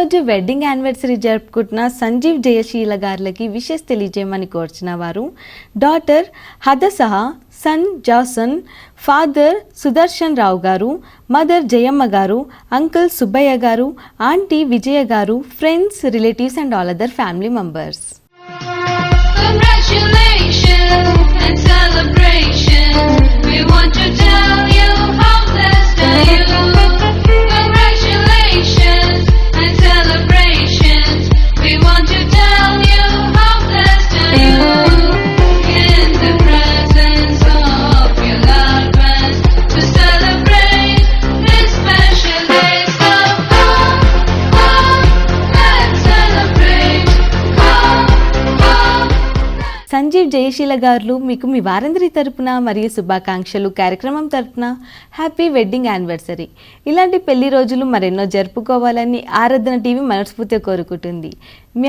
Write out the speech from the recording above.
ఈరోజు wedding anniversary జరుపుకుంటున్న సంజీవ్ జయశీల గారికి విషెస్ తెలియజేయమని కోర్చిన వారు daughter Hadassah, son Jason, father Sudarshan Rao garu, mother Jayamma గారు, అంకుల్ సుబ్బయ్య గారు, aunty Vijaya garu, friends, relatives and all other family members. Sanjeev Jayasheela garu మీకు మీ వారందరి తరపున మరియు శుభాకాంక్షలు. కార్యక్రమం తరపున హ్యాపీ వెడ్డింగ్ యానివర్సరీ. ఇలాంటి పెళ్లి రోజులు మరెన్నో జరుపుకోవాలని ఆరాధన టీవీ మనస్ఫూర్తిగా కోరుకుంటుంది. మీ